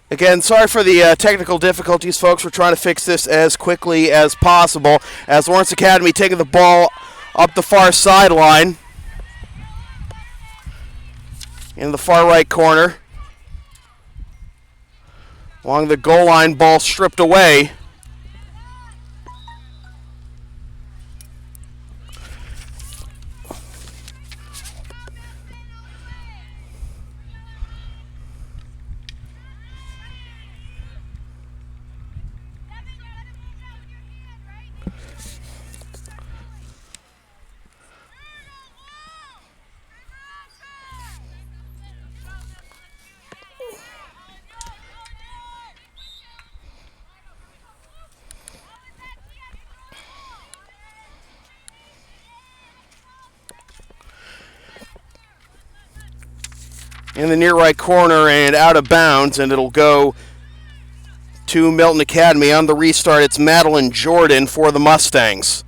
Again, sorry for the technical difficulties, folks. We're trying to fix this as quickly as possible. As Lawrence Academy taking the ball up the far sideline. In the far right corner. Along the goal line, ball stripped away. In the near right corner and out of bounds, and it'll go to Milton Academy. On the restart, it's Madeline Jordan for the Mustangs.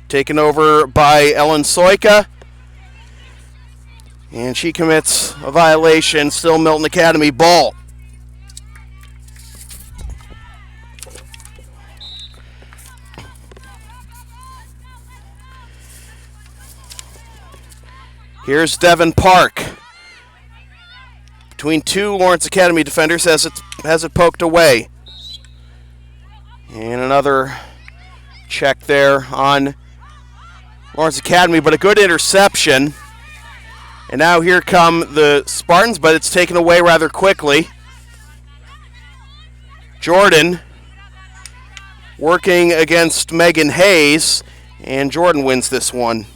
Taken over by Ellen Soika, and she commits a violation. Still Milton Academy ball. Here's Devin Park. Between two Lawrence Academy defenders has it poked away. And another check there on Lawrence Academy, but a good interception. And now here come the Spartans, but it's taken away rather quickly. Jordan working against Megan Hayes, and Jordan wins this one.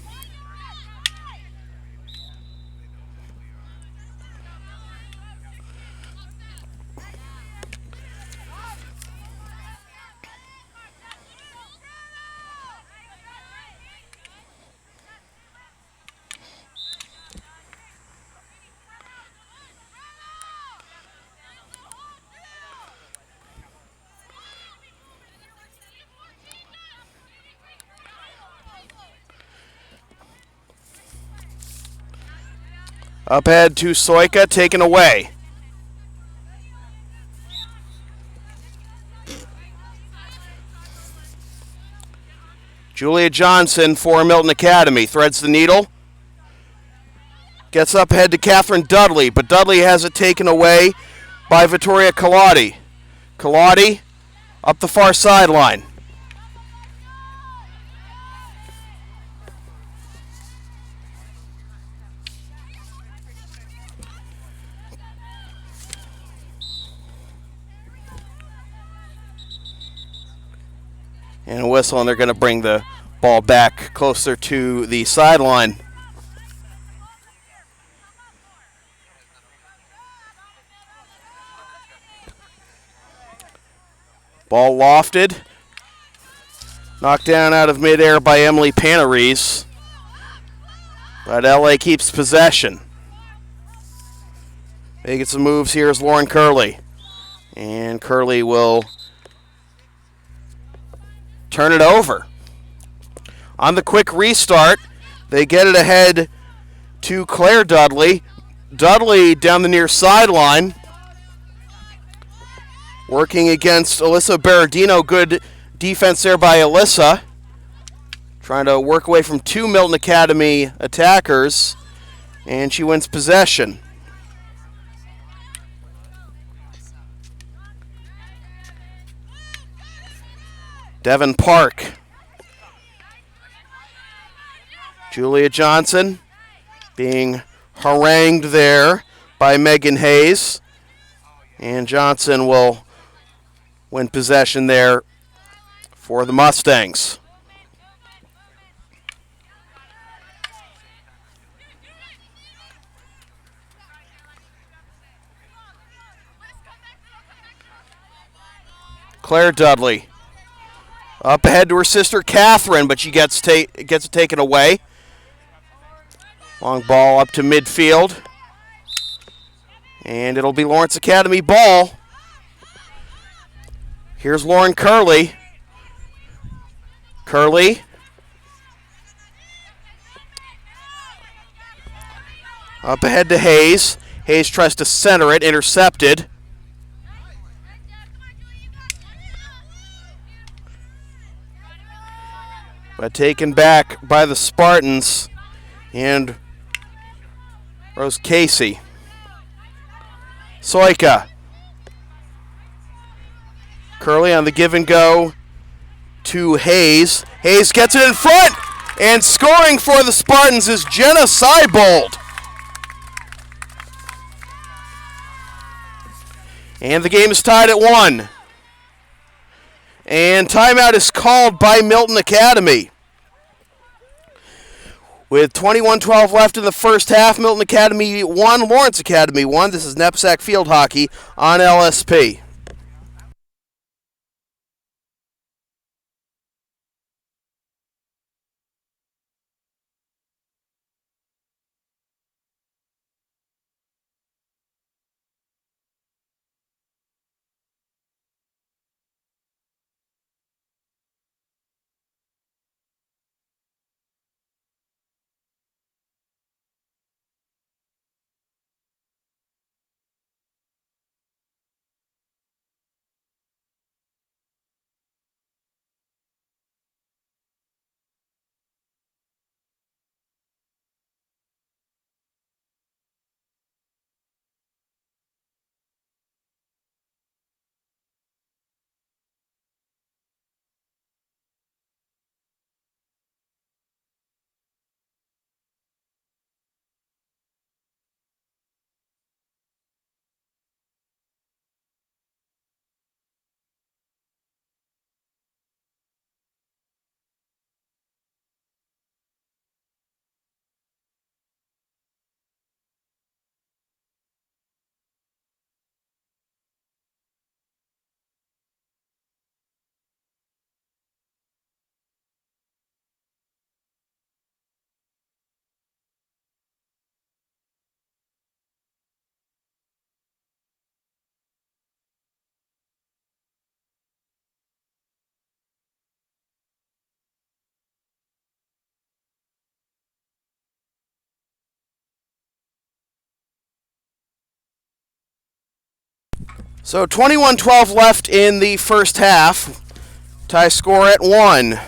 Up ahead to Soika, taken away. Julia Johnson for Milton Academy. Threads the needle. Gets up ahead to Catherine Dudley, but Dudley has it taken away by Vittoria Colati. Colati up the far sideline. And a whistle, and they're going to bring the ball back closer to the sideline. Ball lofted. Knocked down out of midair by Emily Panarese. But LA keeps possession. Making some moves here is Lauren Curley. And Curley will turn it over. On the quick restart, they get it ahead to Claire Dudley. Dudley down the near sideline, working against Alyssa Berardino. Good defense there by Alyssa. Trying to work away from two Milton Academy attackers, and she wins possession. Devin Park. Julia Johnson being harangued there by Megan Hayes. And Johnson will win possession there for the Mustangs. Claire Dudley. Up ahead to her sister Catherine, but she gets it taken away. Long ball up to midfield. And it'll be Lawrence Academy ball. Here's Lauren Curley. Curley. Up ahead to Hayes. Hayes tries to center it, intercepted. But taken back by the Spartans and Rose Casey. Soika. Curley on the give and go to Hayes. Hayes gets it in front, and scoring for the Spartans is Jenna Seibold. And the game is tied at 1. And timeout is called by Milton Academy. With 21-12 left in the first half, Milton Academy 1, Lawrence Academy 1. This is NEPSAC Field Hockey on LSP. So 21-12 left in the first half. Tie score at 1.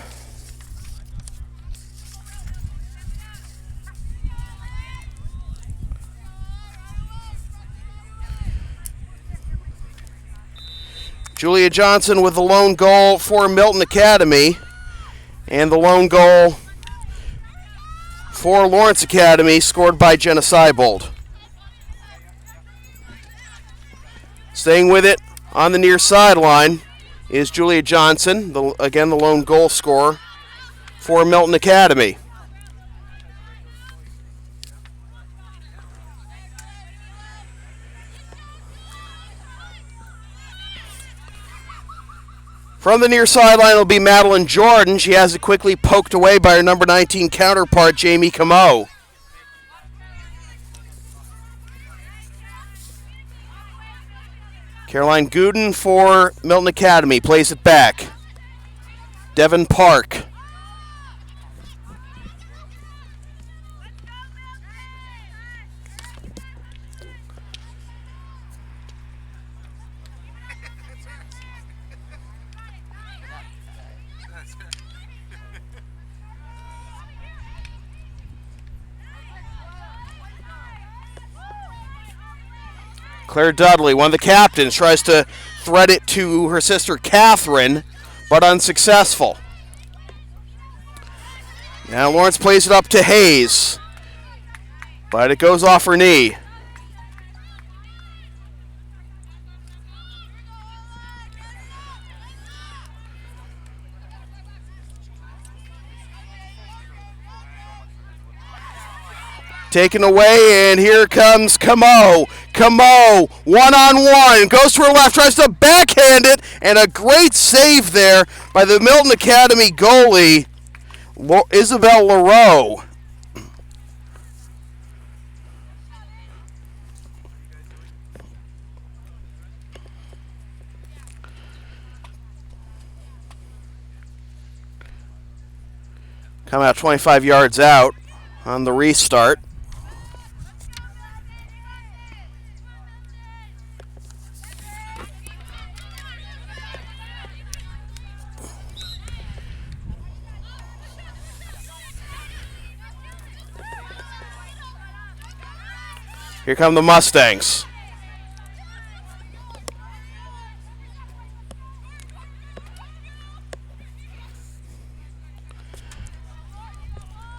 Julia Johnson with the lone goal for Milton Academy. And the lone goal for Lawrence Academy, scored by Jenna Seibold. Staying with it on the near sideline is Julia Johnson, again the lone goal scorer for Milton Academy. From the near sideline will be Madeline Jordan. She has it quickly poked away by her number 19 counterpart, Jamie Camo. Caroline Gooden for Milton Academy plays it back. Devin Park. Claire Dudley, one of the captains, tries to thread it to her sister Catherine, but unsuccessful. Now Lawrence plays it up to Hayes, but it goes off her knee. Taken away, and here comes Camo. Camo, one-on-one, goes to her left, tries to backhand it, and a great save there by the Milton Academy goalie, Isabel Leroux. Come out 25 yards out on the restart. Here come the Mustangs.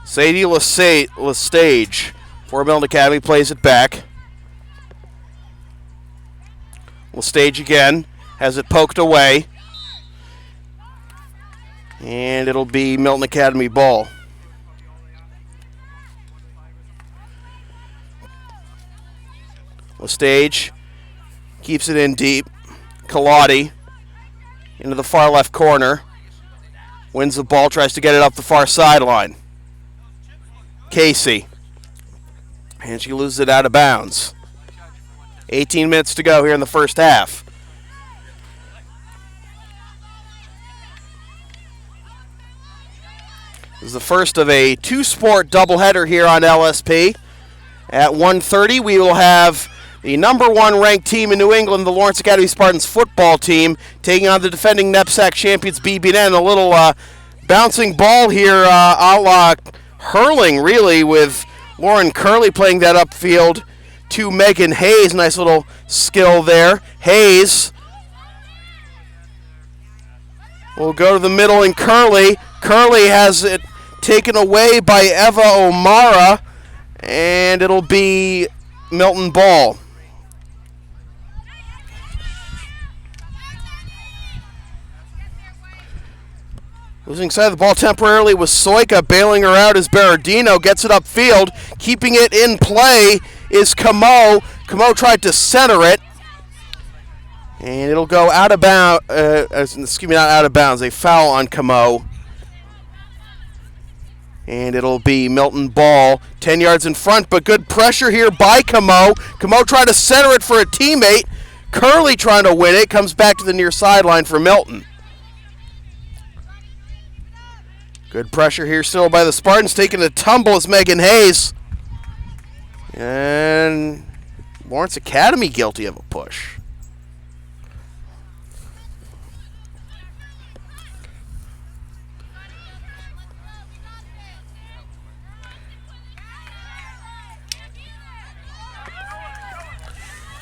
Sadie Lestage for Milton Academy plays it back. Lestage again has it poked away. And it'll be Milton Academy ball. Lestage keeps it in deep. Kaladi into the far left corner. Wins the ball, tries to get it up the far sideline. Casey. And she loses it out of bounds. 18 minutes to go here in the first half. This is the first of a two-sport doubleheader here on LSP. At 1:30, we will have the number one ranked team in New England, the Lawrence Academy Spartans football team, taking on the defending NEPSAC champions BB&N. A little bouncing ball here, a la hurling, really, with Lauren Curley playing that upfield to Megan Hayes. Nice little skill there. Hayes will go to the middle, and Curley has it taken away by Eva O'Mara, and it'll be Milton ball. Losing sight of the ball temporarily was Soika, bailing her out as Berardino gets it upfield. Keeping it in play is Camo. Camo tried to center it, and it'll go out of bounds. Not out of bounds. A foul on Camo. And it'll be Milton ball. 10 yards in front, but good pressure here by Camo. Camo tried to center it for a teammate. Curley trying to win it. Comes back to the near sideline for Milton. Good pressure here still by the Spartans. Taking a tumble is Megan Hayes. And Lawrence Academy guilty of a push.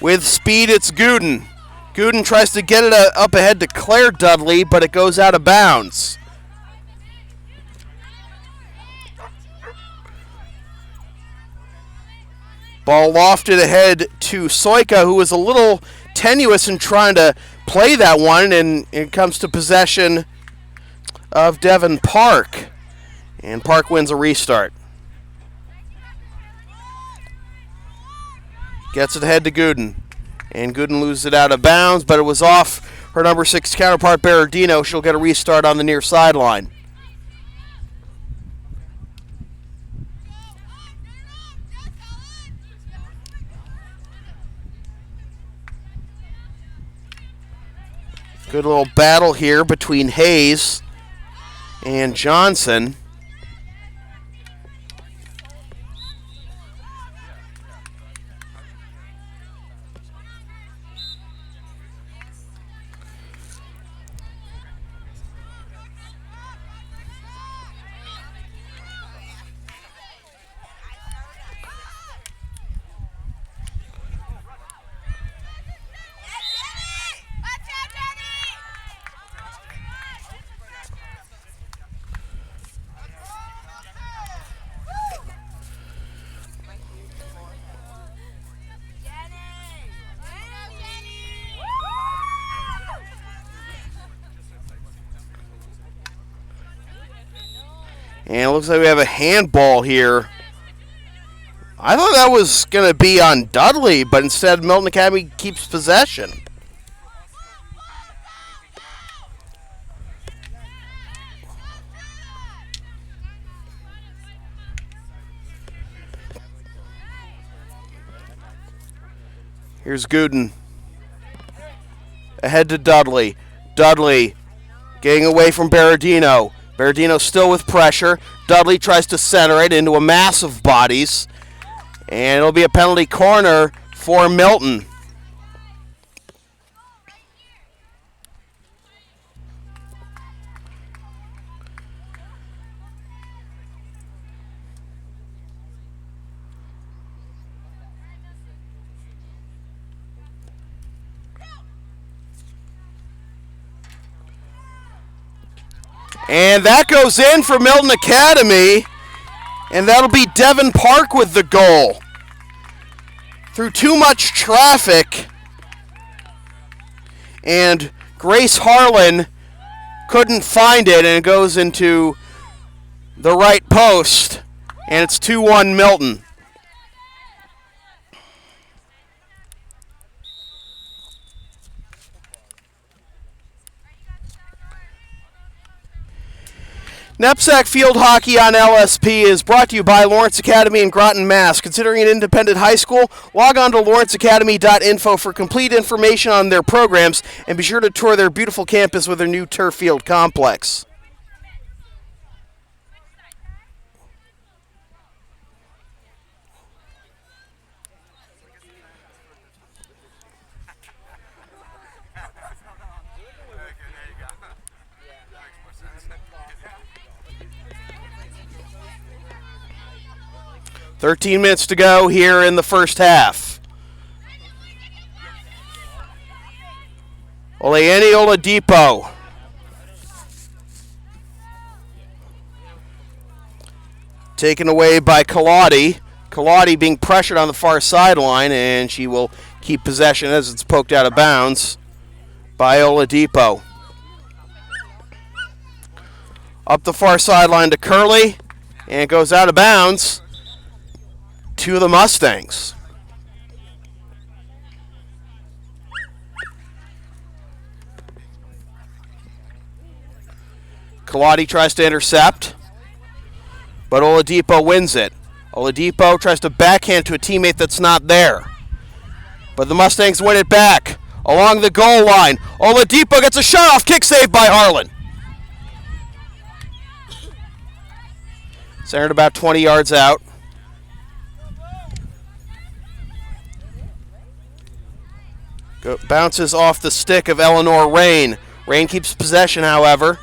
With speed, it's Gooden. Gooden tries to get it up ahead to Claire Dudley, but it goes out of bounds. Ball lofted ahead to Soika, who was a little tenuous in trying to play that one, and it comes to possession of Devin Park. And Park wins a restart. Gets it ahead to Gooden. And Gooden loses it out of bounds, but it was off her number 6 counterpart, Berardino. She'll get a restart on the near sideline. Good little battle here between Hayes and Johnson. And it looks like we have a handball here. I thought that was going to be on Dudley, but instead Milton Academy keeps possession. Here's Gooden. Ahead to Dudley. Dudley getting away from Berardino. Berardino still with pressure. Dudley tries to center it into a mass of bodies. And it'll be a penalty corner for Milton. And that goes in for Milton Academy. And that'll be Devin Park with the goal. Through too much traffic. And Grace Harlan couldn't find it, and it goes into the right post. And it's 2-1 Milton. NEPSAC Field Hockey on LSP is brought to you by Lawrence Academy in Groton, Mass. Considering an independent high school, log on to lawrenceacademy.info for complete information on their programs, and be sure to tour their beautiful campus with their new turf field complex. "13 minutes to go here in the first half. Oleani Oladipo. Taken away by Kaladi. Kaladi being pressured on the far sideline, and she will keep possession as it's poked out of bounds by Oladipo. Up the far sideline to Curley, and it goes out of bounds to the Mustangs. Kaladi tries to intercept, but Oladipo wins it. Oladipo tries to backhand to a teammate that's not there, but the Mustangs win it back along the goal line. Oladipo gets a shot off, kick saved by Harlan. Centered about 20 yards out. Bounces off the stick of Eleanor Rain. Rain keeps possession, however.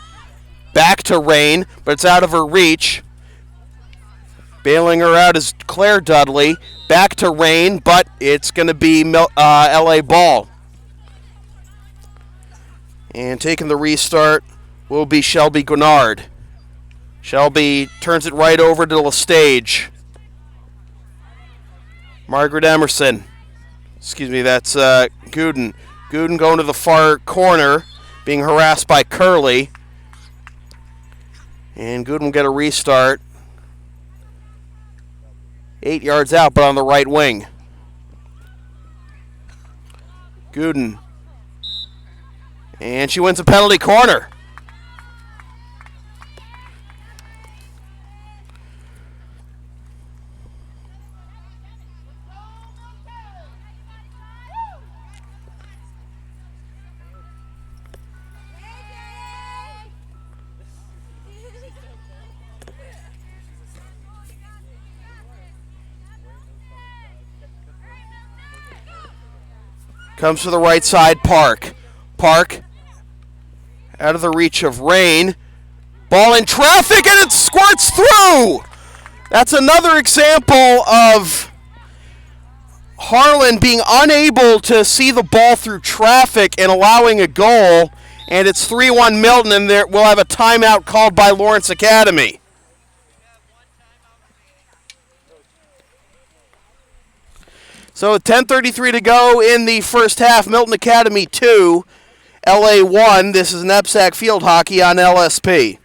Back to Rain, but it's out of her reach. Bailing her out is Claire Dudley. Back to Rain, but it's going to be LA ball. And taking the restart will be Shelby Gwinnard. Shelby turns it right over to LaStage. Margaret Emerson. Excuse me, that's Gooden. Gooden going to the far corner, being harassed by Curley. And Gooden will get a restart. 8 yards out, but on the right wing. Gooden. And she wins a penalty corner. Comes to the right side, Park. Park out of the reach of Rain. Ball in traffic, and it squirts through. That's another example of Harlan being unable to see the ball through traffic and allowing a goal. And it's 3-1 Milton, and we'll have a timeout called by Lawrence Academy. So 10:33 to go in the first half. Milton Academy 2, LA 1. This is NEPSAC Field Hockey on LSP.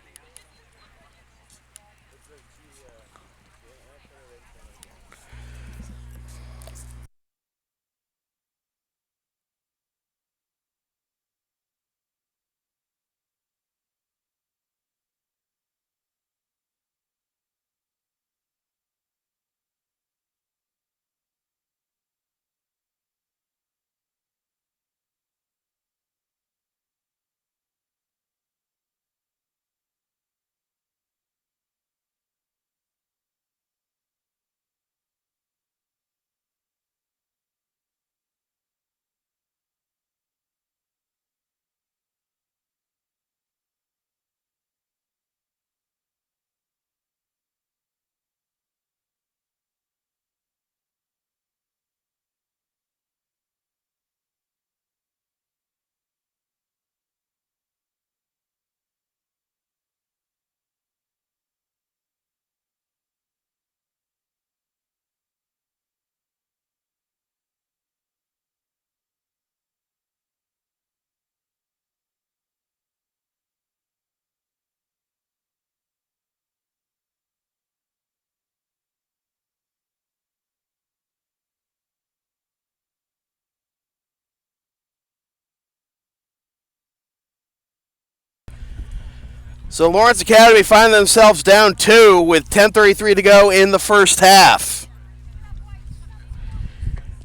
So Lawrence Academy find themselves down 2 with 10:33 to go in the first half.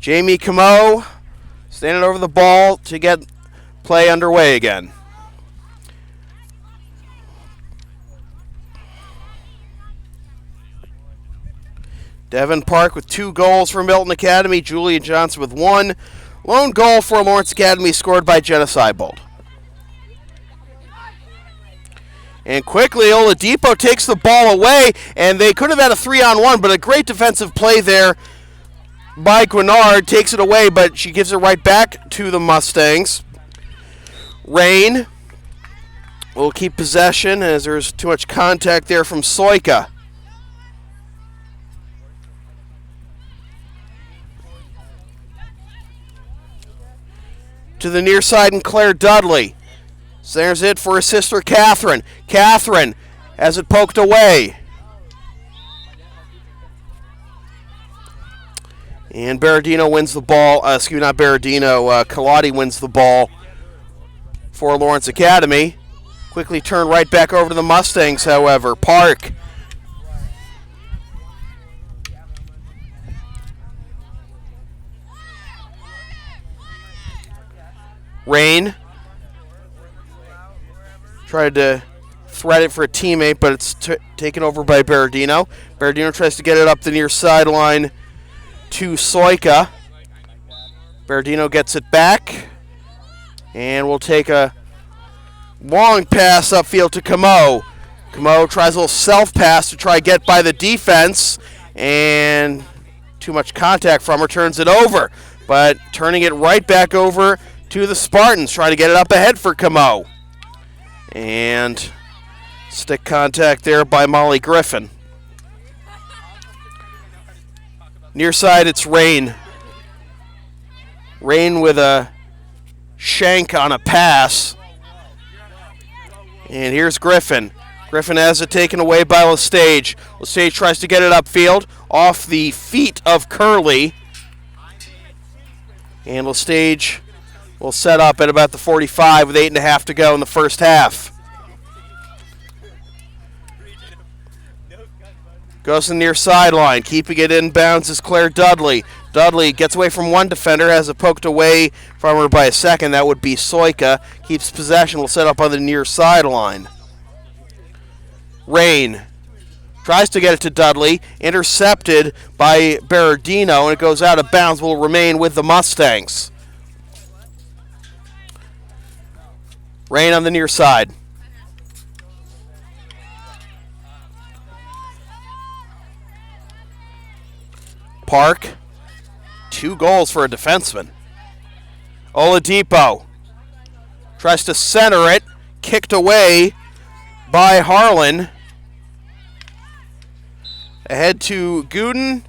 Jamie Camo standing over the ball to get play underway again. Devin Park with 2 goals for Milton Academy. Julia Johnson with 1. Lone goal for Lawrence Academy scored by Jenna Seibold. And quickly, Oladipo takes the ball away, and they could have had a 3-on-1, but a great defensive play there by Guinard. Takes it away, but she gives it right back to the Mustangs. Rain will keep possession as there's too much contact there from Soika. To the near side, and Claire Dudley. So there's it for her sister, Catherine. Catherine has it poked away. And Berardino wins the ball. Not Berardino. Kaladi wins the ball for Lawrence Academy. Quickly turned right back over to the Mustangs, however. Park. Rain. Tried to thread it for a teammate, but it's taken over by Berardino. Berardino tries to get it up the near sideline to Soika. Berardino gets it back. And we'll take a long pass upfield to Camo. Camo tries a little self-pass to try to get by the defense. And too much contact from her, turns it over. But turning it right back over to the Spartans, trying to get it up ahead for Camo. And stick contact there by Molly Griffin. Near side, it's Rain. Rain with a shank on a pass. And here's Griffin. Griffin has it taken away by Lestage. Lestage tries to get it upfield off the feet of Curley. And Lestage will set up at about the 45 with 8.5 to go in the first half. Goes to the near sideline. Keeping it inbounds is Claire Dudley. Dudley gets away from one defender, has it poked away from her by a second. That would be Soika. Keeps possession, will set up on the near sideline. Rain tries to get it to Dudley. Intercepted by Berardino, and it goes out of bounds. Will remain with the Mustangs. Rain on the near side. Park. 2 goals for a defenseman. Oladipo tries to center it. Kicked away by Harlan. Ahead to Gooden.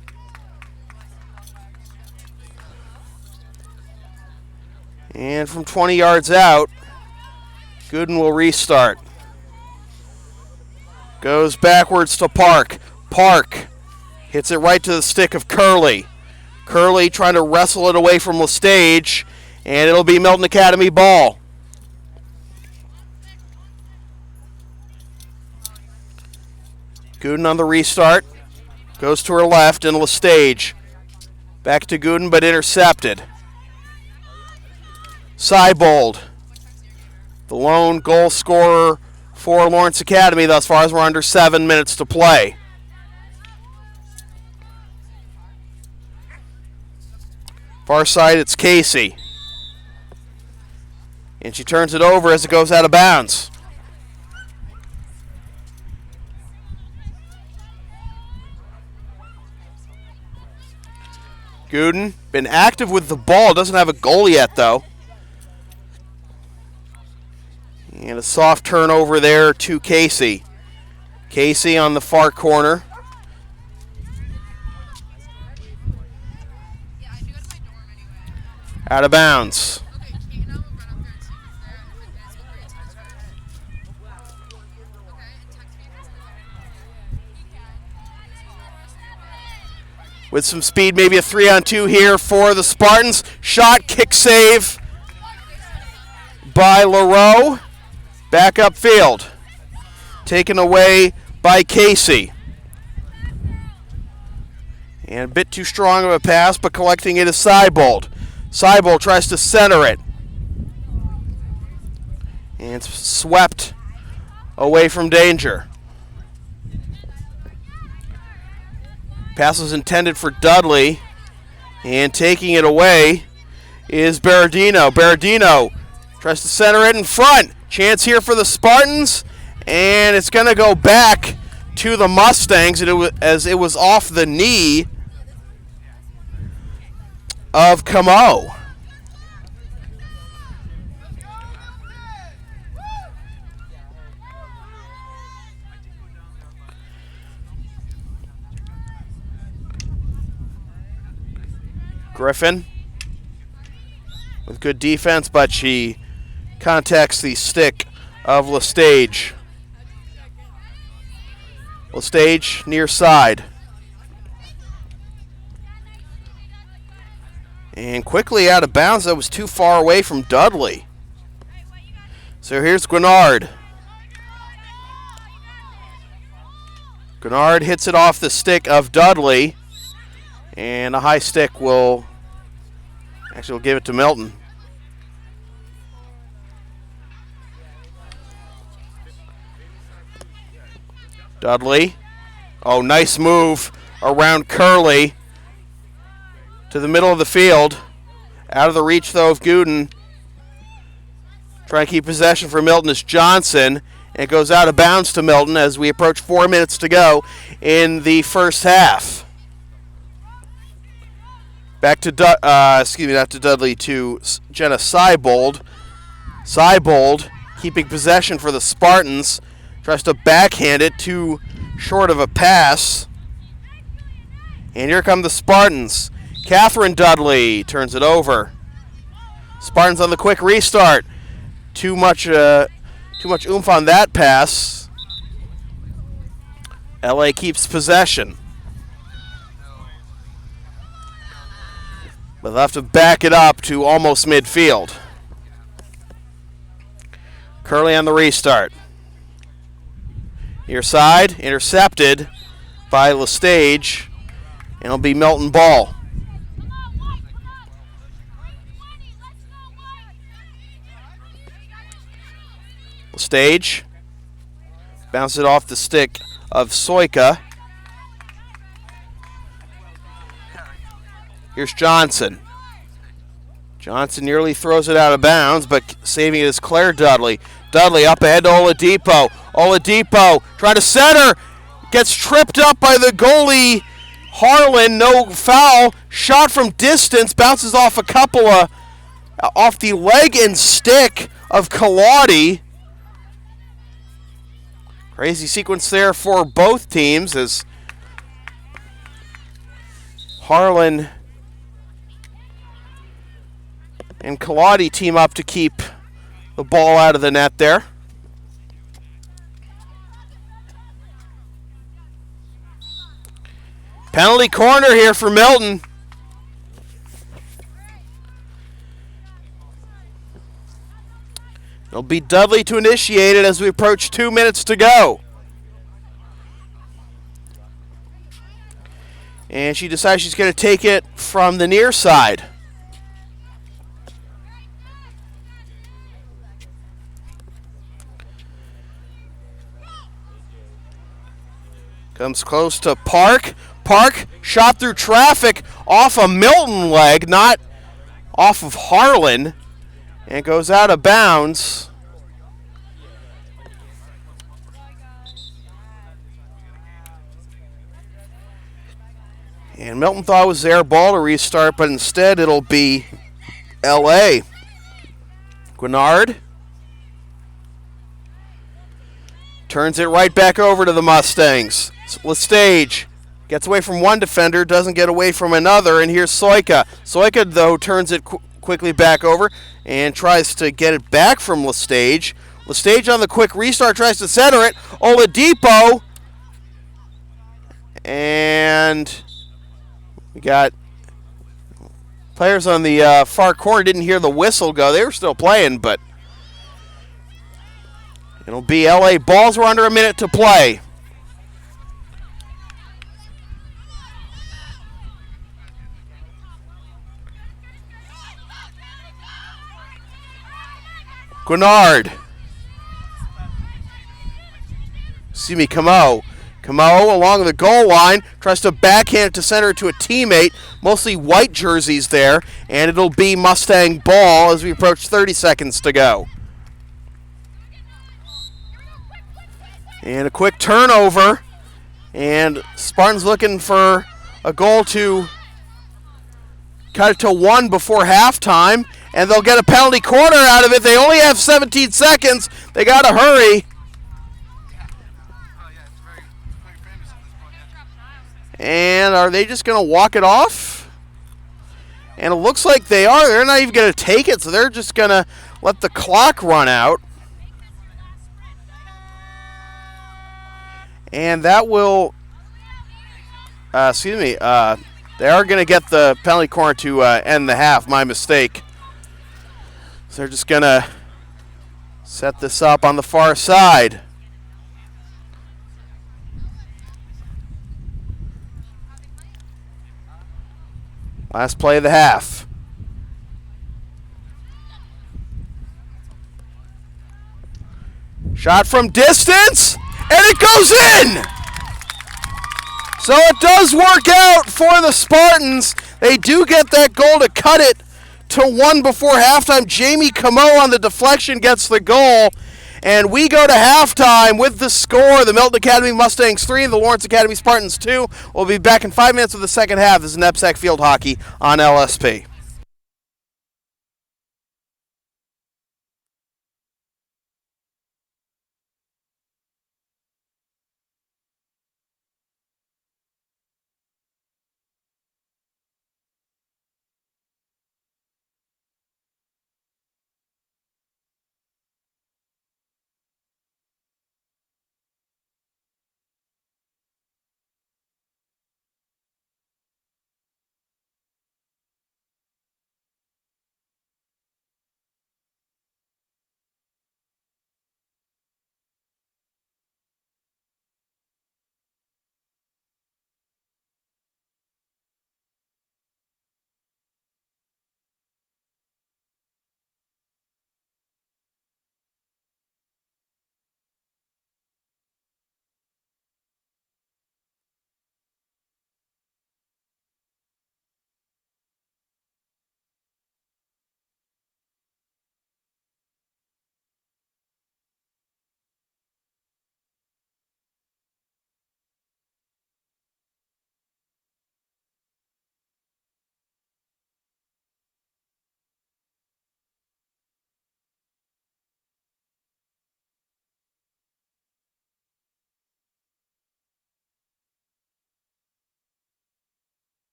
And from 20 yards out, Gooden will restart. Goes backwards to Park. Park hits it right to the stick of Curley. Curley trying to wrestle it away from Lestage, and it'll be Milton Academy ball. Gooden on the restart. Goes to her left, and Lestage. Back to Gooden, but intercepted. Seibold, the lone goal scorer for Lawrence Academy thus far, as we're under 7 minutes to play. Far side, it's Casey. And she turns it over as it goes out of bounds. Gooden, been active with the ball, doesn't have a goal yet though. And a soft turnover there to Casey. Casey on the far corner. Out of bounds. With some speed, maybe a 3-on-2 here for the Spartans. Shot, kick save by LaRoe. Back upfield. taken away by Casey. And a bit too strong of a pass, but collecting it is Seibold. Seibold tries to center it. And it's swept away from danger. Pass was intended for Dudley. And taking it away is Berardino. Berardino tries to center it in front. Chance here for the Spartans. And it's going to go back to the Mustangs as it was off the knee of Camo. Griffin with good defense, but she contacts the stick of Lestage. Lestage near side. And quickly out of bounds. That was too far away from Dudley. So here's Grenard. Grenard hits it off the stick of Dudley. And a high stick will give it to Milton. Dudley. Oh, nice move around Curley to the middle of the field. Out of the reach, though, of Gooden. Trying to keep possession for Milton is Johnson. And it goes out of bounds to Milton as we approach 4 minutes to go in the first half. Back to, not to Dudley, to Jenna Seibold. Seibold keeping possession for the Spartans. Tries to backhand it, too short of a pass. And here come the Spartans. Catherine Dudley turns it over. Spartans on the quick restart. Too much oomph on that pass. LA keeps possession. But they'll have to back it up to almost midfield. Curley on the restart. Near side, intercepted by Lestage. And it'll be Milton ball. Lestage bounces it off the stick of Soika. Here's Johnson. Johnson nearly throws it out of bounds, but saving it is Claire Dudley. Dudley up ahead to Oladipo. Oladipo trying to center. Gets tripped up by the goalie, Harlan. No foul. Shot from distance. Bounces off a couple of... off the leg and stick of Kaladi. Crazy sequence there for both teams as Harlan and Kaladi team up to keep the ball out of the net there. Penalty corner here for Milton. It'll be Dudley to initiate it as we approach 2 minutes to go. And she decides she's going to take it from the near side. Comes close to Park. Park shot through traffic off a Milton leg, not off of Harlan. And goes out of bounds. And Milton thought it was their ball to restart, but instead it'll be LA. Grenard turns it right back over to the Mustangs. Lestage gets away from one defender, doesn't get away from another, and here's Soika. Soika, though, turns it quickly back over and tries to get it back from Lestage. Lestage on the quick restart tries to center it. Oladipo. And we got players on the far corner. Didn't hear the whistle go. They were still playing, but It'll be LA balls. We're under a minute to play. Guinard. Excuse me, Camo. Camo along the goal line, tries to backhand it to center to a teammate, mostly white jerseys there, and it'll be Mustang ball as we approach 30 seconds to go. And a quick turnover, and Spartans looking for a goal to cut it to 1 before halftime, and they'll get a penalty corner out of it. They only have 17 seconds. They got to hurry. And are they just going to walk it off? And it looks like they are. They're not even going to take it, so they're just going to let the clock run out. And that will, they are going to get the penalty corner to end the half. My mistake. So they're just going to set this up on the far side. Last play of the half. Shot from distance, and it goes in! So it does work out for the Spartans. They do get that goal to cut it to 1 before halftime. Jamie Camo on the deflection gets the goal. And we go to halftime with the score. The Milton Academy Mustangs 3 and the Lawrence Academy Spartans 2. We'll be back in 5 minutes of the second half. This is NEPSAC Field Hockey on LSP.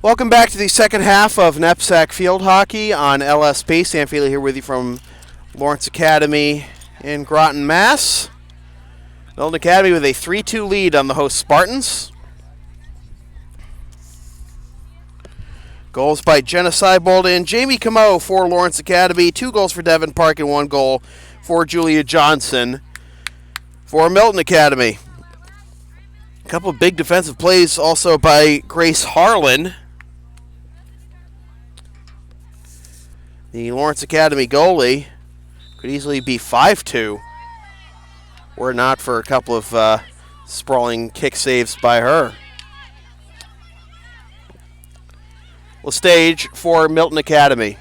Welcome back to the second half of NEPSAC Field Hockey on LSP. Sam Feely here with you from Lawrence Academy in Groton, Mass. Milton Academy with a 3-2 lead on the host Spartans. Goals by Jenna Seibold and Jamie Camo for Lawrence Academy. 2 goals for Devin Park and 1 goal for Julia Johnson for Milton Academy. A couple of big defensive plays also by Grace Harlan. The Lawrence Academy goalie could easily be 5-2 were it not for a couple of sprawling kick saves by her. Stage for Milton Academy.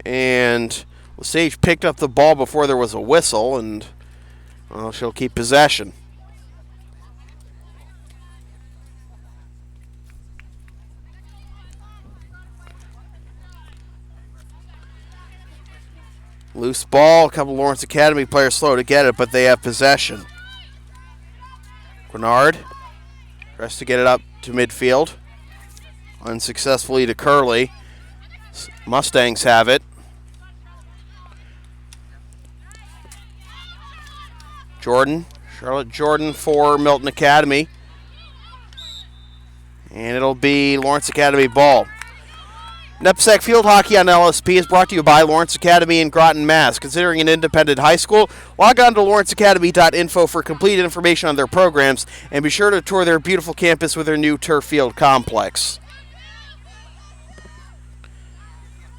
And Sage picked up the ball before there was a whistle, and well, she'll keep possession. Loose ball. A couple Lawrence Academy players slow to get it, but they have possession. Grenard tries to get it up to midfield. Unsuccessfully to Curley. Mustangs have it. Charlotte Jordan for Milton Academy. And it'll be Lawrence Academy ball. NEPSAC Field Hockey on LSP is brought to you by Lawrence Academy in Groton, Mass. Considering an independent high school, log on to lawrenceacademy.info for complete information on their programs, and be sure to tour their beautiful campus with their new turf field complex.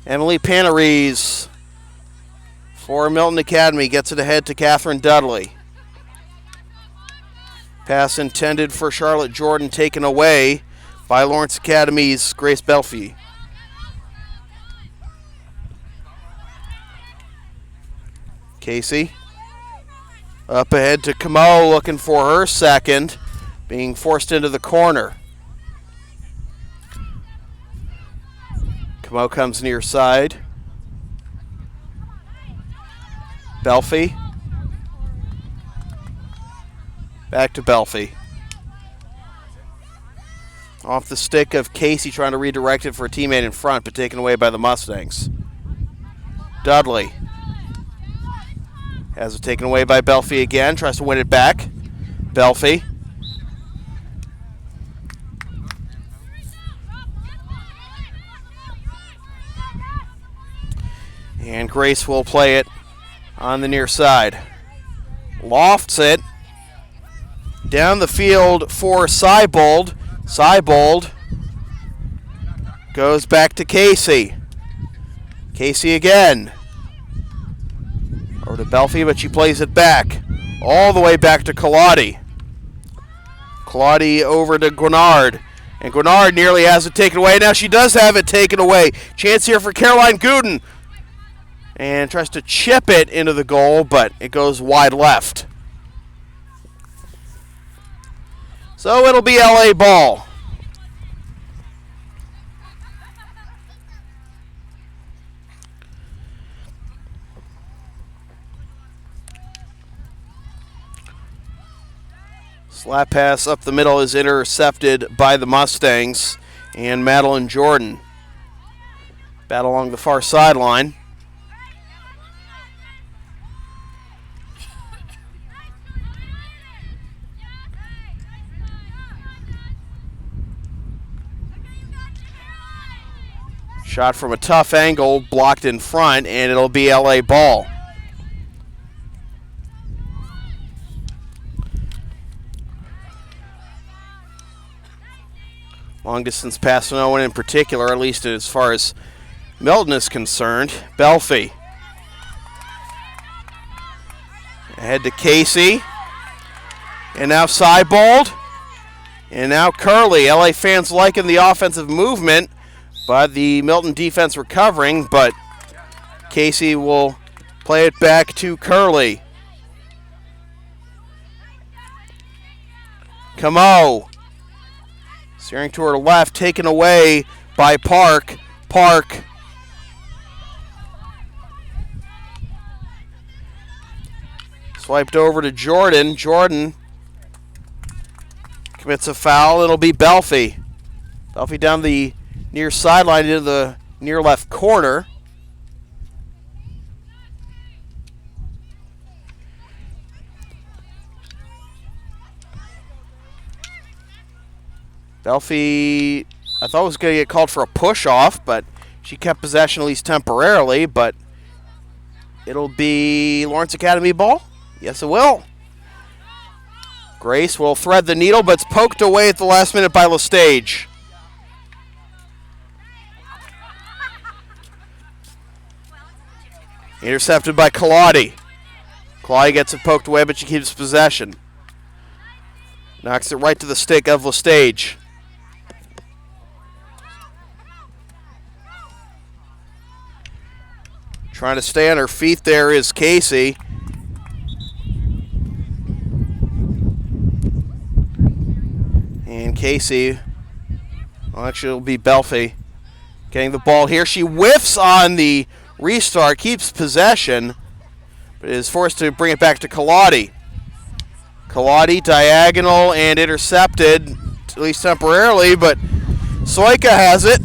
Emily Panarese for Milton Academy gets it ahead to Catherine Dudley. Pass intended for Charlotte Jordan, taken away by Lawrence Academy's Grace Belfie. Casey up ahead to Camo, looking for her second, being forced into the corner. Camo comes near side. Belfie. Back to Belfie. Off the stick of Casey, trying to redirect it for a teammate in front, but taken away by the Mustangs. Dudley. Has it taken away by Belfie again. Tries to win it back. Belfie. And Grace will play it on the near side. Lofts it. Down the field for Seibold. Seibold goes back to Casey. Casey again. Over to Belfie, but she plays it back. All the way back to Colautti. Colautti over to Grenard. And Grenard nearly has it taken away. Now she does have it taken away. Chance here for Caroline Gooden. And tries to chip it into the goal, but it goes wide left. So it'll be LA ball. Slap pass up the middle is intercepted by the Mustangs and Madeline Jordan. Battle along the far sideline. Shot from a tough angle, blocked in front, and it'll be LA ball. Long distance pass to no one in particular, at least as far as Milton is concerned. Belfie. Ahead to Casey. And now Seibold. And now Curley. LA fans liking the offensive movement, but the Milton defense recovering, but Casey will play it back to Curley. Camo. Steering to her left, taken away by Park. Park. Swiped over to Jordan. Jordan commits a foul. It'll be Belfie. Belfie down the near sideline into the near left corner. Belfie, I thought was going to get called for a push-off, but she kept possession at least temporarily, but it'll be Lawrence Academy ball. Yes, it will. Grace will thread the needle, but it's poked away at the last minute by LaStage. Intercepted by Kaladi. Kaladi gets it poked away, but she keeps possession. Knocks it right to the stick of LaStage. Trying to stay on her feet there is Casey. And Casey, well, actually it'll be Belfie getting the ball here. She whiffs on the restart, keeps possession, but is forced to bring it back to Kaladi. Kaladi diagonal and intercepted, at least temporarily, but Soika has it.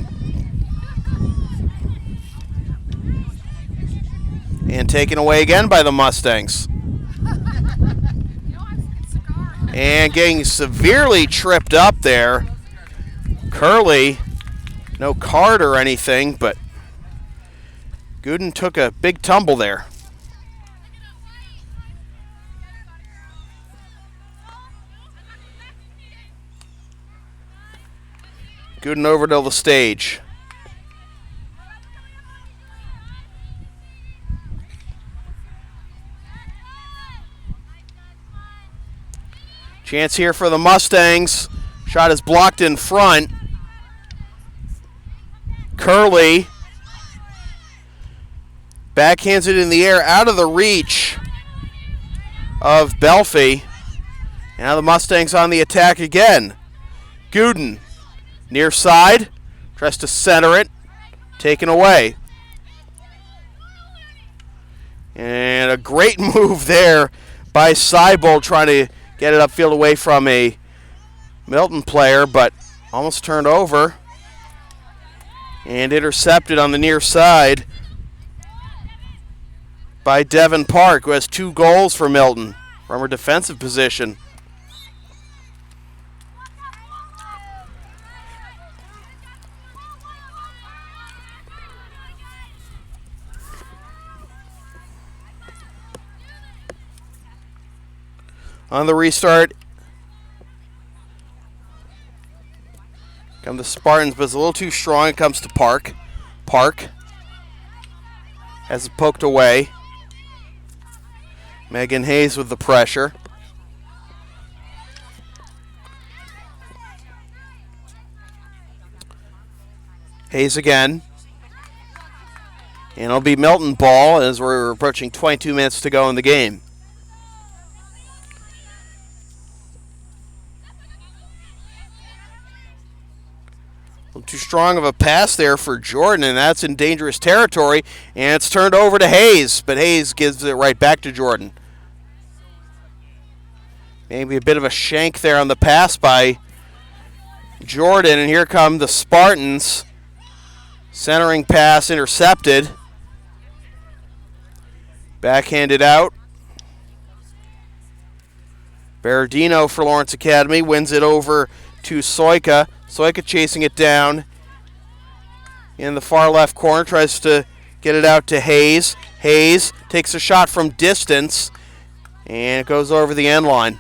And taken away again by the Mustangs. And getting severely tripped up there. Curley, no card or anything, but Gooden took a big tumble there. Gooden over to the stage. Chance here for the Mustangs. Shot is blocked in front. Curley backhands it in the air out of the reach of Belfie. Now the Mustangs on the attack again. Gooden near side. Tries to center it. Taken away. And a great move there by Seibold trying to get it upfield away from a Milton player, but almost turned over and intercepted on the near side by Devin Park, who has 2 goals for Milton from her defensive position. On the restart, come the Spartans, but it's a little too strong. It comes to Park. Park has it poked away. Megan Hayes with the pressure. Hayes again. And it'll be Milton ball as we're approaching 22 minutes to go in the game. Too strong of a pass there for Jordan, and that's in dangerous territory, and it's turned over to Hayes, but Hayes gives it right back to Jordan. Maybe a bit of a shank there on the pass by Jordan, and here come the Spartans. Centering pass intercepted. Backhanded out. Berardino for Lawrence Academy wins it over to Soika. Soika chasing it down in the far left corner, tries to get it out to Hayes. Hayes takes a shot from distance, and it goes over the end line.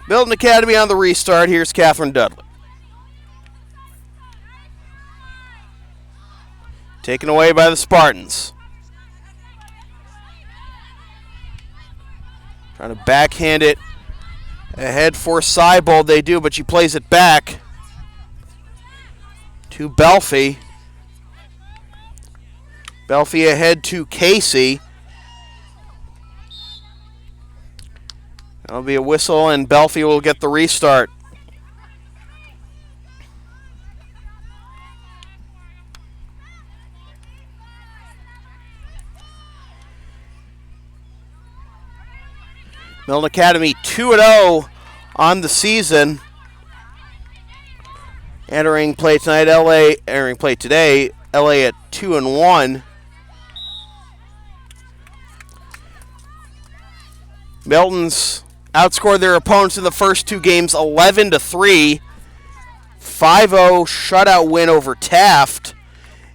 Milton Academy on the restart. Here's Catherine Dudley. Taken away by the Spartans. Trying to backhand it ahead for Seibold. They do, but she plays it back to Belfie. Belfie ahead to Casey. That'll be a whistle, and Belfield will get the restart. Milton Academy 2-0 on the season. Entering play tonight, entering play today, LA at 2-1. Milton's outscored their opponents in the first two games 11-3. 5-0 shutout win over Taft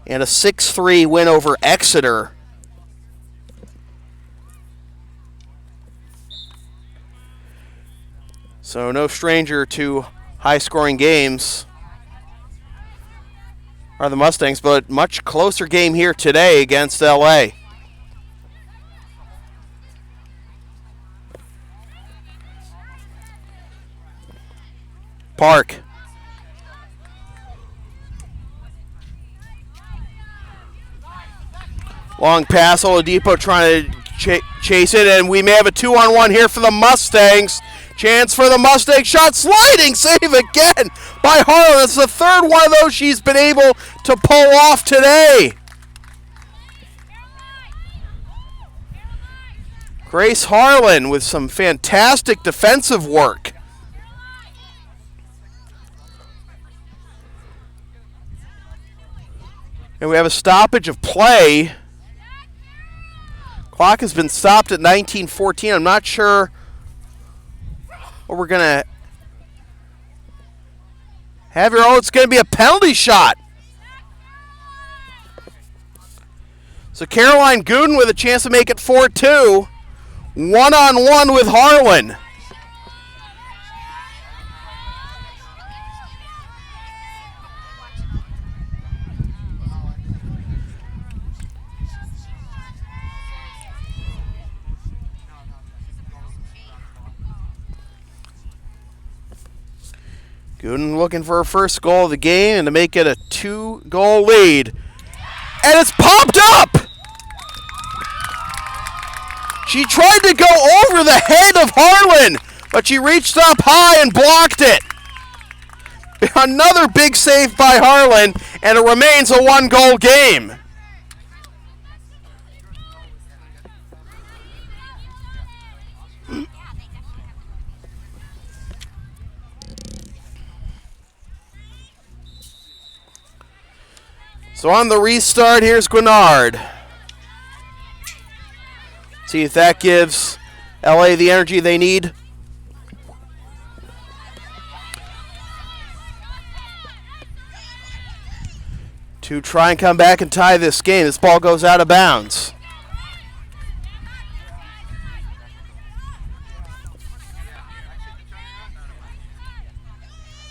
and a 6-3 win over Exeter. So no stranger to high-scoring games are the Mustangs, but much closer game here today against LA. Park. Long pass, Oladipo trying to chase it, and we may have a 2-on-1 here for the Mustangs. Chance for the Mustang shot, sliding save again by Harlan. That's the third one of those she's been able to pull off today. Grace Harlan with some fantastic defensive work. And we have a stoppage of play. Clock has been stopped at 19:14. I'm not sure what we're going to have here. Oh, it's going to be a penalty shot. So Caroline Gooden with a chance to make it 4-2. One-on-one with Harlan. Gooden looking for her first goal of the game and to make it a 2-goal lead. And it's popped up! She tried to go over the head of Harlan, but she reached up high and blocked it. Another big save by Harlan, and it remains a 1-goal game. So on the restart, here's Gwinnard. See if that gives LA the energy they need. To try and come back and tie this game. This ball goes out of bounds.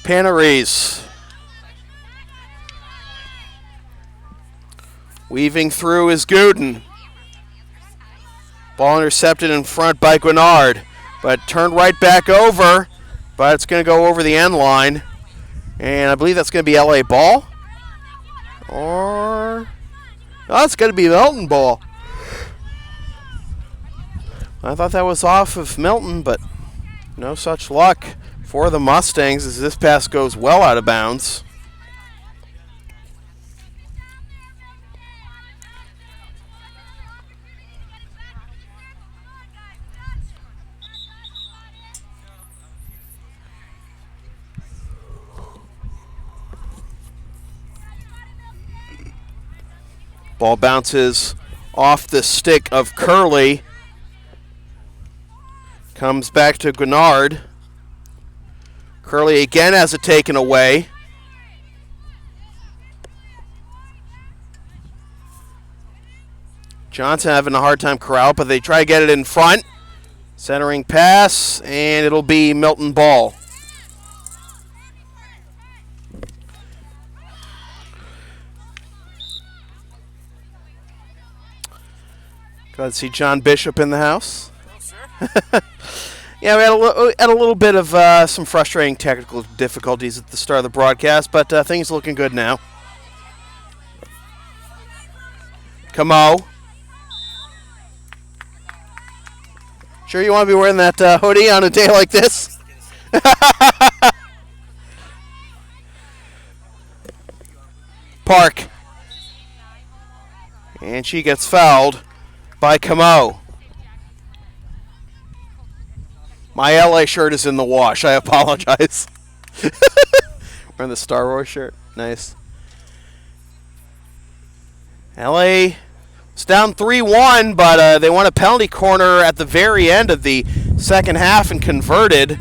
Panaris. Weaving through is Gooden. Ball intercepted in front by Gwinnard, but turned right back over, but it's going to go over the end line. And I believe that's going to be LA ball. Or, oh, it's going to be Milton ball. I thought that was off of Milton, but no such luck for the Mustangs as this pass goes well out of bounds. Ball bounces off the stick of Curley. Comes back to Gwinnard. Curley again has it taken away. Johnson having a hard time corral, but they try to get it in front. Centering pass, and it'll be Milton ball. Glad to see John Bishop in the house. Hello, sir. Yeah, we had a little bit of some frustrating technical difficulties at the start of the broadcast, but things looking good now. Camo. Sure you want to be wearing that hoodie on a day like this? Park. And she gets fouled by Camo. My LA shirt is in the wash. I apologize. Wearing the Star Wars shirt. Nice. LA was down 3-1, but they won a penalty corner at the very end of the second half and converted.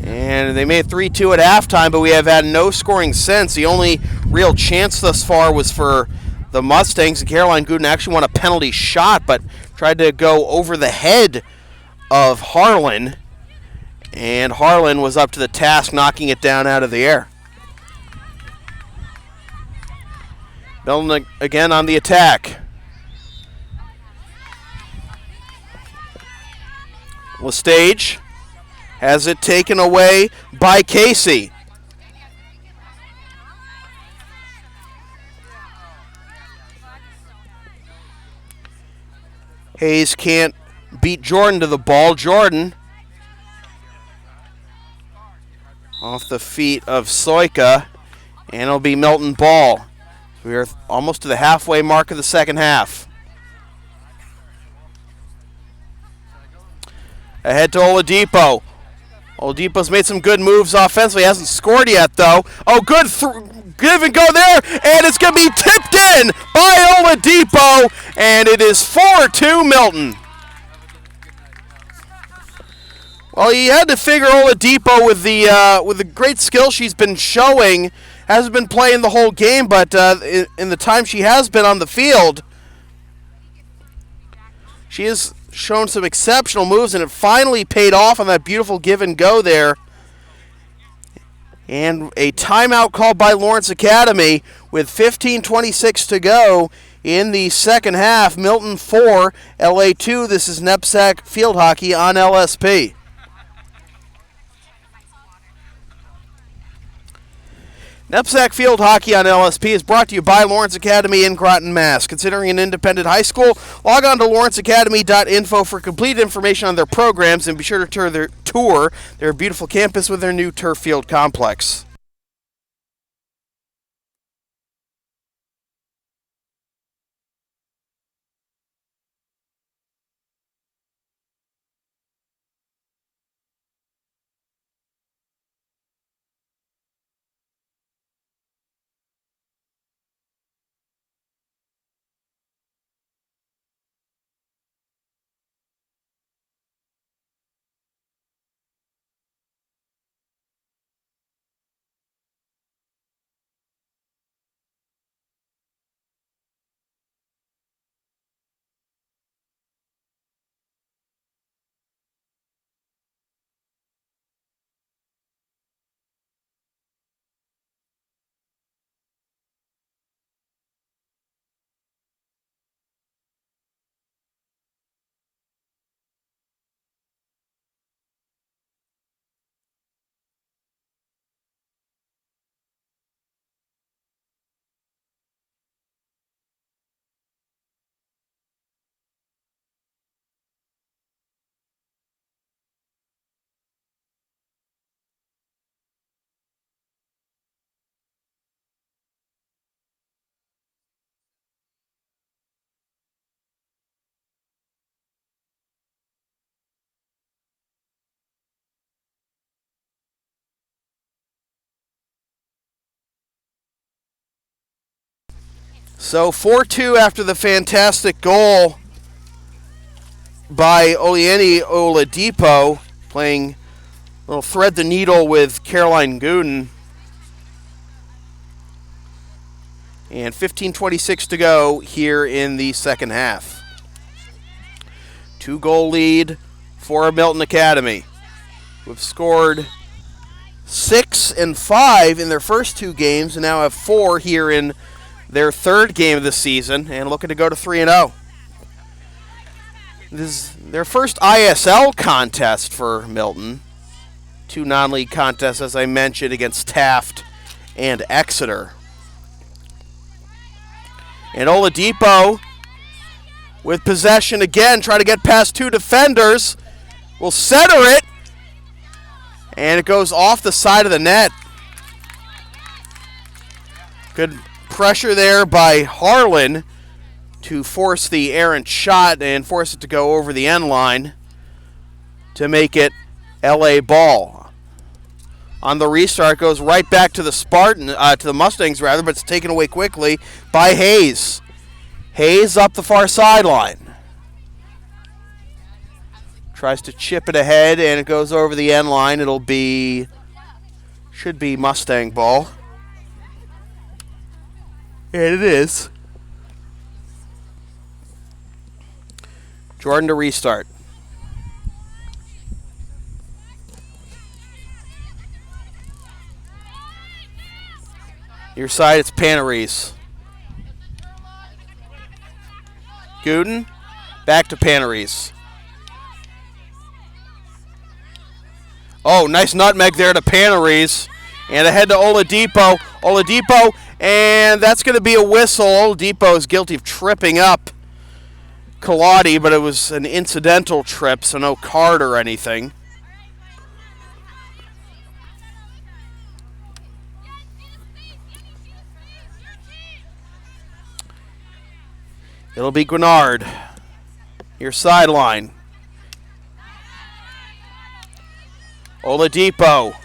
And they made 3-2 at halftime, but we have had no scoring since. The only real chance thus far was for the Mustangs. And Caroline Gooden actually won a penalty shot, but tried to go over the head of Harlan. And Harlan was up to the task, knocking it down out of the air. Milton again on the attack. Lestage has it taken away by Casey. Hayes can't beat Jordan to the ball. Jordan off the feet of Soika, and it'll be Milton ball. We are almost to the halfway mark of the second half. Ahead to Oladipo. Oladipo's made some good moves offensively. Hasn't scored yet, though. Oh, good give and go there, and it's going to be tipped in by Oladipo, and it is 4-2 Milton. Well, you had to figure Oladipo with the great skill she's been showing, hasn't been playing the whole game, but in the time she has been on the field, she has shown some exceptional moves, and it finally paid off on that beautiful give and go there. And a timeout called by Lawrence Academy with 15:26 to go in the second half. Milton 4, LA 2. This is NEPSAC Field Hockey on LSP. NEPSAC Field Hockey on LSP is brought to you by Lawrence Academy in Groton, Mass. Considering an independent high school, log on to lawrenceacademy.info for complete information on their programs, and be sure to tour their beautiful campus with their new turf field complex. So 4-2 after the fantastic goal by Olieni Oladipo, playing a little thread the needle with Caroline Gooden. And 15:26 to go here in the second half. 2-goal lead for Milton Academy, who have scored 6 and 5 in their first 2 games and now have 4 here in their third game of the season, and looking to go to 3-0. This is their first ISL contest for Milton. 2 non-league contests, as I mentioned, against Taft and Exeter. And Oladipo with possession again, trying to get past 2 defenders. will center it. And it goes off the side of the net. Good pressure there by Harlan to force the errant shot and force it to go over the end line to make it LA ball. On the restart, goes right back to the Mustangs rather, but it's taken away quickly by Hayes. Hayes up the far sideline. Tries to chip it ahead, and it goes over the end line. Should be Mustang ball. And it is. Jordan to restart. Your side, it's Panarese. Gooden, back to Panarese. Oh, nice nutmeg there to Panarese. And ahead to Oladipo. Oladipo, and that's going to be a whistle. Oladipo is guilty of tripping up Kaladi, but it was an incidental trip, so no card or anything. It'll be Gwinnard. Your sideline. Oladipo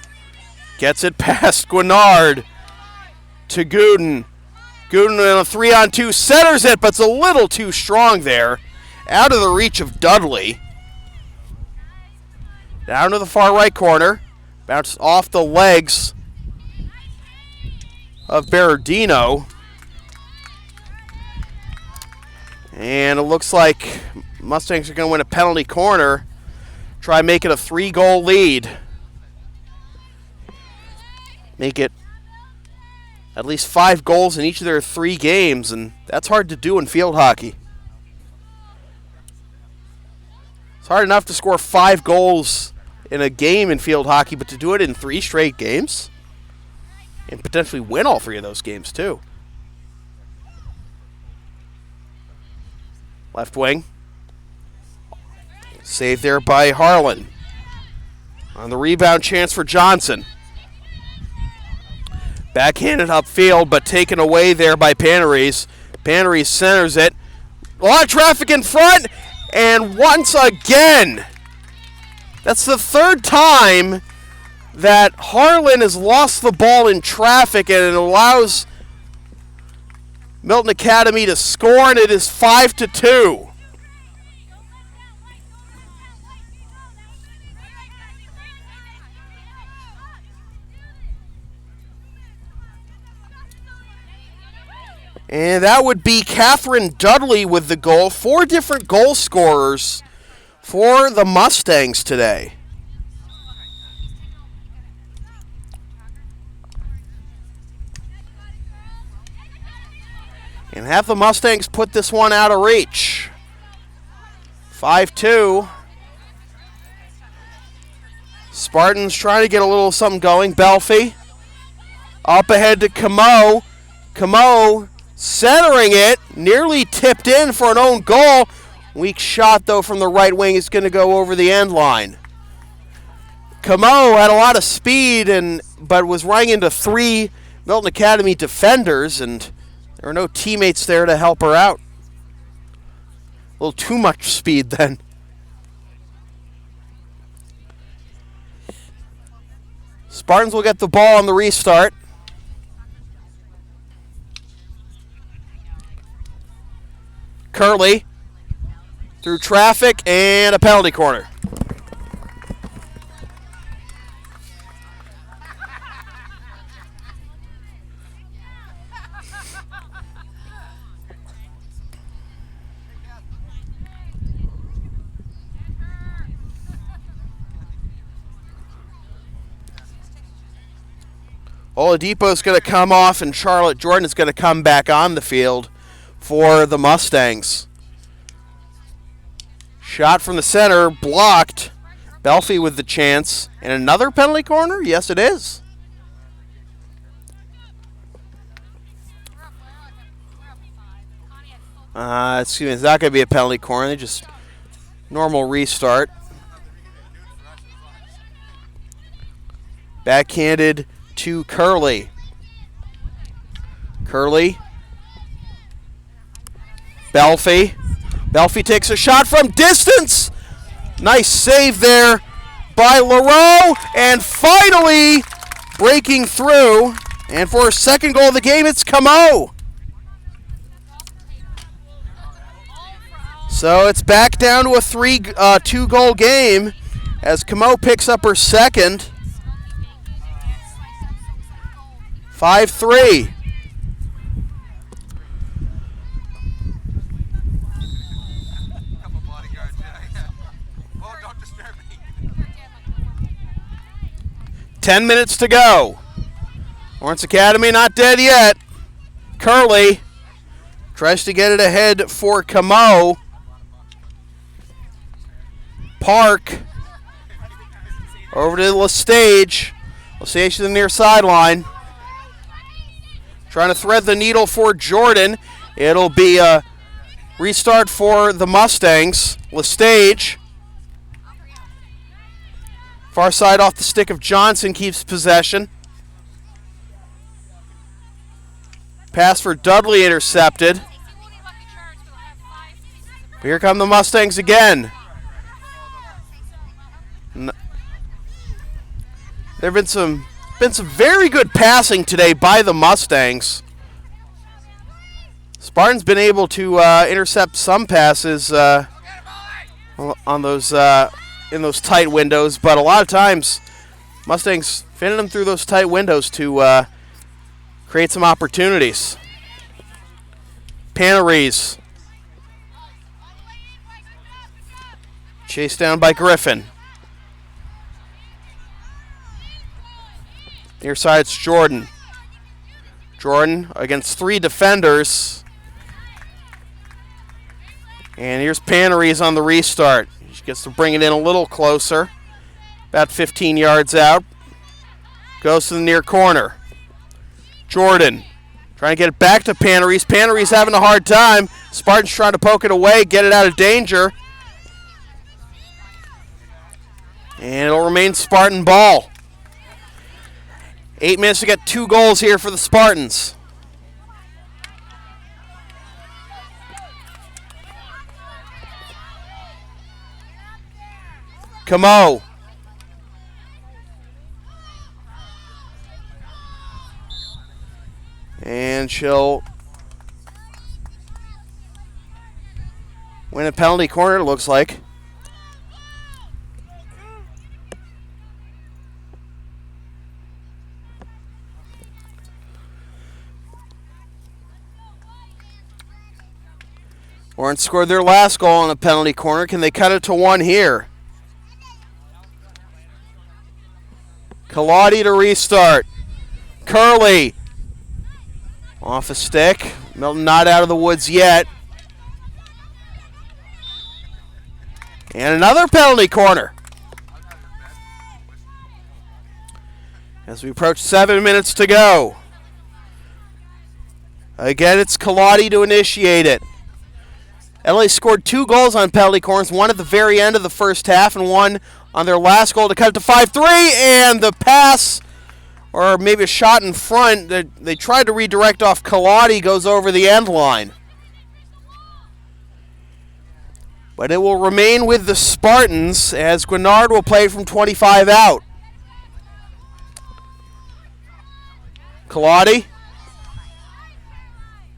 gets it past Gwinnard to Gooden. Gooden in a 3-on-2 centers it, but it's a little too strong there. Out of the reach of Dudley. Down to the far right corner. Bounces off the legs of Berardino. And it looks like Mustangs are going to win a penalty corner. Try make it a 3-goal lead. Make it at least 5 goals in each of their 3 games, and that's hard to do in field hockey. It's hard enough to score 5 goals in a game in field hockey, but to do it in 3 straight games and potentially win all 3 of those games too. Left wing. Saved there by Harlan. On the rebound, chance for Johnson. Backhanded upfield, but taken away there by Panarese. Panarese centers it. A lot of traffic in front, and once again, that's the 3rd time that Harlan has lost the ball in traffic, and it allows Milton Academy to score, and it is 5-2. And that would be Catherine Dudley with the goal. 4 different goal scorers for the Mustangs today. And have the Mustangs put this one out of reach. 5-2. Spartans trying to get a little something going. Belfi up ahead to Camo. Camo centering it, nearly tipped in for an own goal. Weak shot, though, from the right wing. Is going to go over the end line. Camo had a lot of speed, but was running into 3 Milton Academy defenders, and there were no teammates there to help her out. A little too much speed then. Spartans will get the ball on the restart. Curley through traffic and a penalty corner. Oladipo is going to come off, and Charlotte Jordan is going to come back on the field for the Mustangs. Shot from the center, blocked. Belfi with the chance. And another penalty corner? Yes, it is. Excuse me, it's not going to be a penalty corner. Just normal restart. Backhanded to Curley. Curley. Belfie. Belfie takes a shot from distance. Nice save there by LaRoe. And finally breaking through. And for a second goal of the game, it's Camo. So it's back down to a 2-goal game as Camo picks up her second. 5-3. Don't disturb me. 10 minutes to go. Lawrence Academy not dead yet. Curley tries to get it ahead for Camo. Park over to LaStage. LaStage to the near sideline. Trying to thread the needle for Jordan. It'll be a restart for the Mustangs. LaStage. Far side off the stick of Johnson keeps possession. Pass for Dudley intercepted. Here come the Mustangs again. There have been some very good passing today by the Mustangs. Spartans been able to intercept some passes on those in those tight windows, but a lot of times Mustangs fitted them through those tight windows to create some opportunities. Paneries. Chased down by Griffin. Near side, it's Jordan. Jordan against 3 defenders. And here's Paneries on the restart. She gets to bring it in a little closer. About 15 yards out. Goes to the near corner. Jordan trying to get it back to Paneries. Paneries having a hard time. Spartans trying to poke it away, get it out of danger. And it'll remain Spartan ball. 8 minutes to get 2 goals here for the Spartans. Camo. And she'll win a penalty corner, it looks like. Lawrence scored their last goal on a penalty corner. Can they cut it to 1 here? Kaladi to restart. Curley. Off a stick. Milton not out of the woods yet. And another penalty corner. As we approach 7 minutes to go. Again, it's Kaladi to initiate it. LA scored 2 goals on penalty corners, one at the very end of the first half and one on their last goal to cut it to 5-3. And the pass, or maybe a shot in front, they tried to redirect off Kaladi, goes over the end line. But it will remain with the Spartans as Guinard will play from 25 out. Kaladi.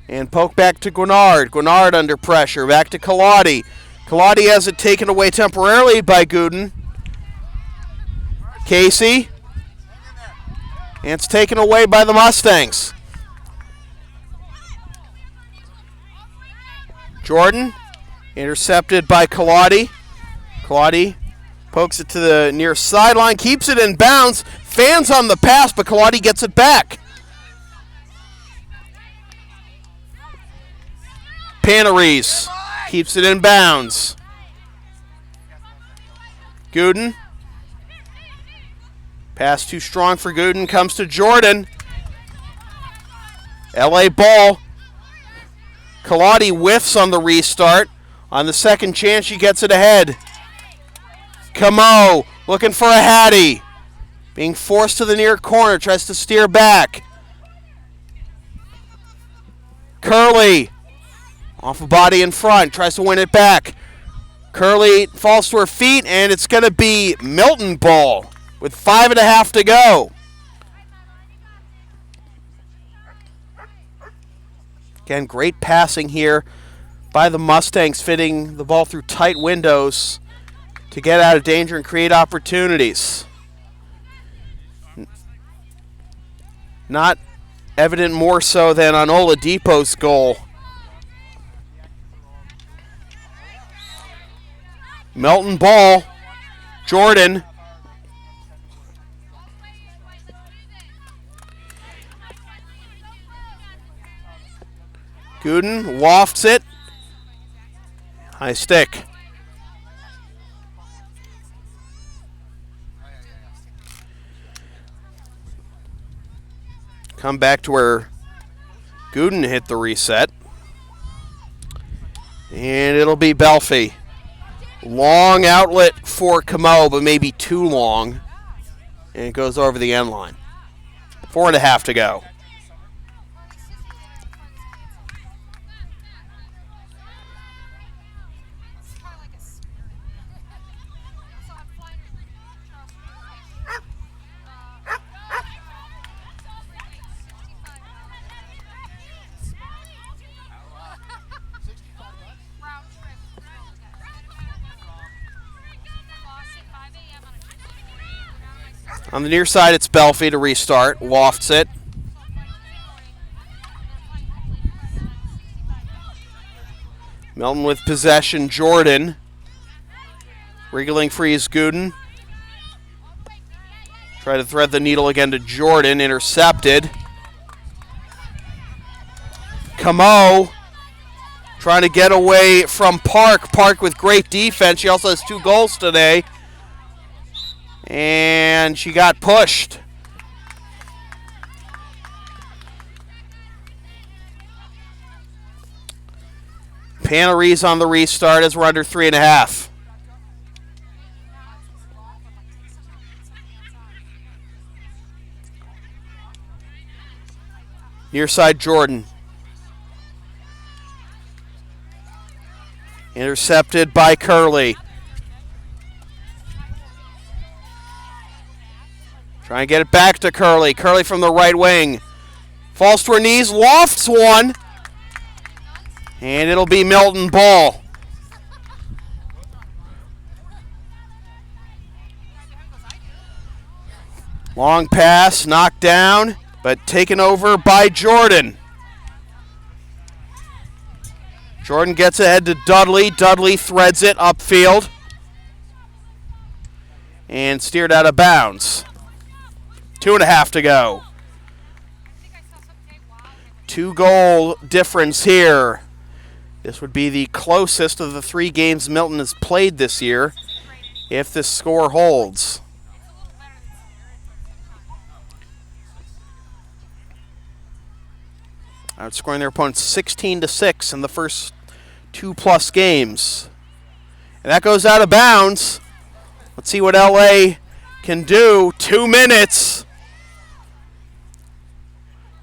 And poke back to Guinard. Guinard under pressure. Back to Kaladi. Kaladi has it taken away temporarily by Gooden. Casey. And it's taken away by the Mustangs. Jordan. Intercepted by Kaladi. Kaladi pokes it to the near sideline. Keeps it in bounds. Fans on the pass, but Kaladi gets it back. Paneries keeps it in bounds. Gooden. Pass too strong for Gooden. Comes to Jordan. LA ball. Kaladi whiffs on the restart. On the second chance, she gets it ahead. Camo looking for a Hattie. Being forced to the near corner, tries to steer back. Curley, off a body in front, tries to win it back. Curley falls to her feet, and it's going to be Milton ball with 5.5 to go. Again, great passing here by the Mustangs, fitting the ball through tight windows to get out of danger and create opportunities. Not evident more so than on Oladipo's goal. Milton ball. Jordan. Gooden wafts it. High stick. Come back to where Gooden hit the reset. And it'll be Belfi. Long outlet for Camo, but maybe too long. And it goes over the end line. 4.5 to go. On the near side, it's Belfi to restart. Wafts it. Milton with possession. Jordan. Wriggling free is Gooden. Try to thread the needle again to Jordan. Intercepted. Camo trying to get away from Park. Park with great defense. She also has 2 goals today. And she got pushed. Panarese on the restart as we're under 3.5. Near side Jordan. Intercepted by Curley. Try and get it back to Curley. Curley from the right wing. Falls to her knees, lofts one. And it'll be Milton ball. Long pass, knocked down, but taken over by Jordan. Jordan gets ahead to Dudley. Dudley threads it upfield. And steered out of bounds. 2.5 to go. 2-goal difference here. This would be the closest of the 3 games Milton has played this year if this score holds. Outscoring their opponents 16-6 in the first 2+ games. And that goes out of bounds. Let's see what LA can do. 2 minutes.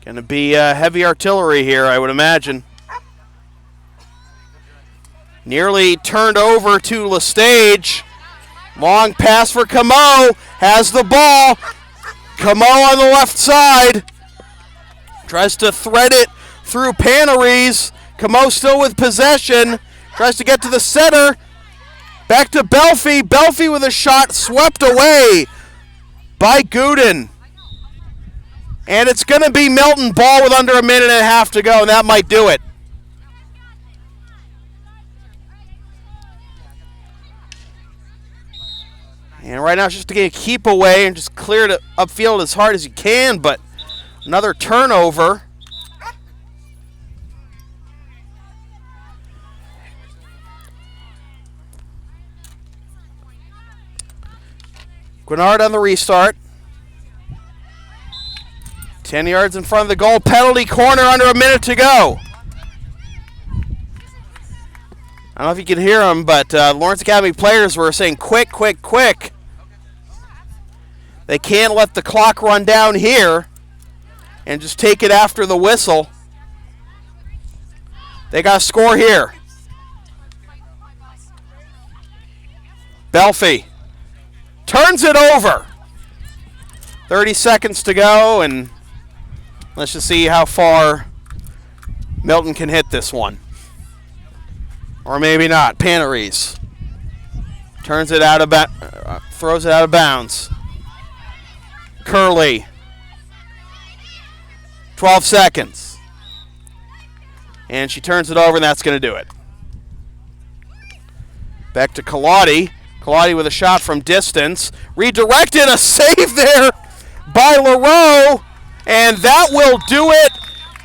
Going to be heavy artillery here, I would imagine. Nearly turned over to Lestage. Long pass for Camo. Has the ball. Camo on the left side. Tries to thread it through Panarese. Camo still with possession. Tries to get to the center. Back to Belfi. Belfi with a shot swept away by Gooden. And it's going to be Milton ball with under 1.5 to go, and that might do it. And right now it's just to get a keep away and just clear it upfield as hard as you can, but another turnover. Guinard on the restart. 10 yards in front of the goal. Penalty corner, under 1 minute to go. I don't know if you can hear them, but Lawrence Academy players were saying quick, quick, quick. They can't let the clock run down here and just take it after the whistle. They got to score here. Belfi turns it over. 30 seconds to go, and let's just see how far Milton can hit this one. Or maybe not. Paneries turns it out of throws it out of bounds. Curley. 12 seconds. And she turns it over, and that's going to do it. Back to Kaladi. Kaladi with a shot from distance. Redirected, a save there by LaRoe. And that will do it.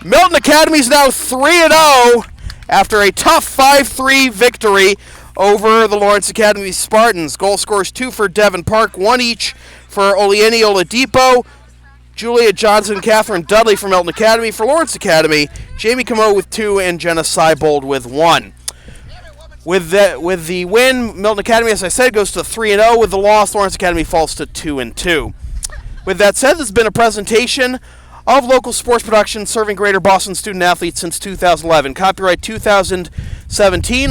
Milton Academy is now 3-0 after a tough 5-3 victory over the Lawrence Academy Spartans. Goal scorers 2 for Devin Park, 1 each for Olieni Oladipo, Julia Johnson, Catherine Dudley from Milton Academy. For Lawrence Academy, Jamie Camo with 2 and Jenna Seibold with 1. With the win, Milton Academy, as I said, goes to 3-0. With the loss, Lawrence Academy falls to 2-2. With that said, this has been a presentation of local sports production serving Greater Boston student athletes since 2011. Copyright 2017.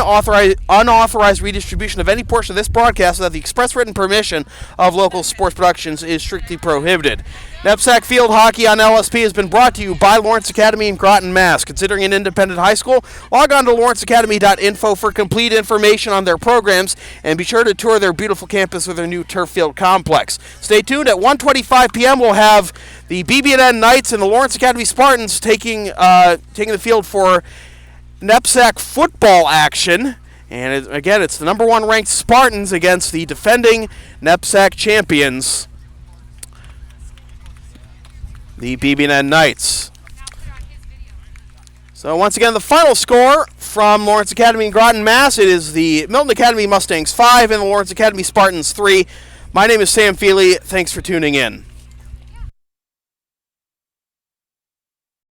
Unauthorized redistribution of any portion of this broadcast without the express written permission of local sports productions is strictly prohibited. NEPSAC Field Hockey on LSP has been brought to you by Lawrence Academy in Groton, Mass. Considering an independent high school, log on to lawrenceacademy.info for complete information on their programs, and be sure to tour their beautiful campus with their new turf field complex. Stay tuned. At 1:25 p.m. we'll have the BB&N Knights and the Lawrence Academy Spartans taking the field for NEPSAC football action. And again, it's the number 1 ranked Spartans against the defending NEPSAC champions, the BB&N Knights. So once again, the final score from Lawrence Academy in Groton, Mass. It is the Milton Academy Mustangs 5 and the Lawrence Academy Spartans 3. My name is Sam Feely. Thanks for tuning in.